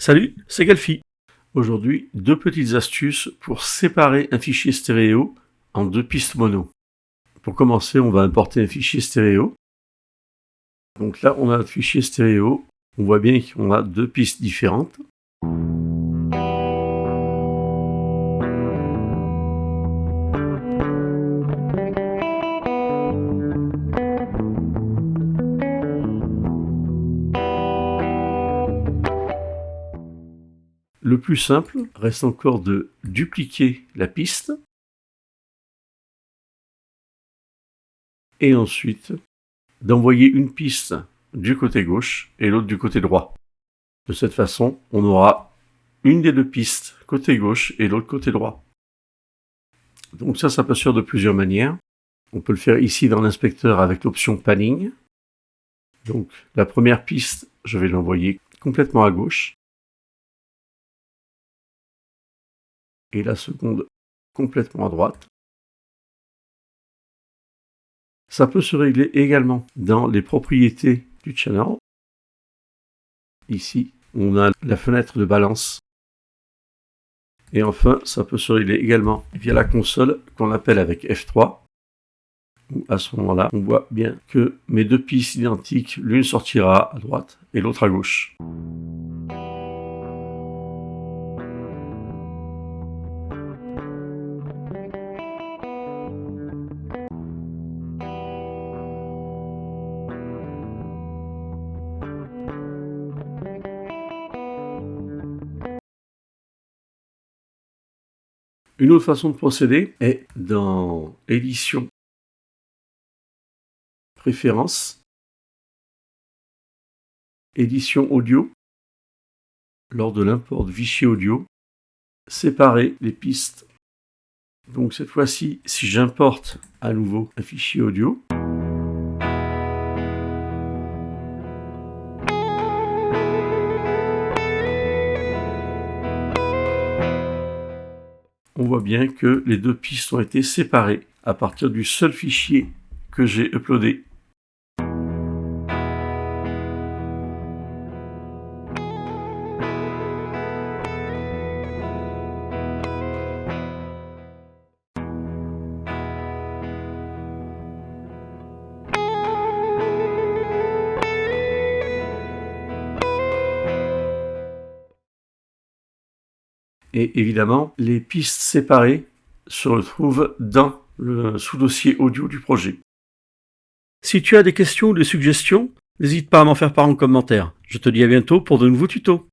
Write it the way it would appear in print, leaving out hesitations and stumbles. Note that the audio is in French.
Salut, c'est Galfi. Aujourd'hui, deux petites astuces pour séparer un fichier stéréo en deux pistes mono. Pour commencer, on va importer un fichier stéréo. Donc là, on a notre fichier stéréo. On voit bien qu'on a deux pistes différentes. Le plus simple reste encore de dupliquer la piste et ensuite d'envoyer une piste du côté gauche et l'autre du côté droit. De cette façon, on aura une des deux pistes côté gauche et l'autre côté droit. Donc ça peut se faire de plusieurs manières. On peut le faire ici dans l'inspecteur avec l'option panning. Donc la première piste, je vais l'envoyer complètement à gauche. Et la seconde complètement à droite. Ça peut se régler également dans les propriétés du channel. Ici, on a la fenêtre de balance. Et enfin, ça peut se régler également via la console qu'on appelle avec F3. Où à ce moment-là, on voit bien que mes deux pistes identiques, l'une sortira à droite et l'autre à gauche. Une autre façon de procéder est dans Édition, Préférences, Édition audio, lors de l'import de fichiers audio, séparer les pistes. Donc cette fois-ci, si j'importe à nouveau un fichier audio, on voit bien que les deux pistes ont été séparées à partir du seul fichier que j'ai uploadé. Et évidemment, les pistes séparées se retrouvent dans le sous-dossier audio du projet. Si tu as des questions ou des suggestions, n'hésite pas à m'en faire part en commentaire. Je te dis à bientôt pour de nouveaux tutos.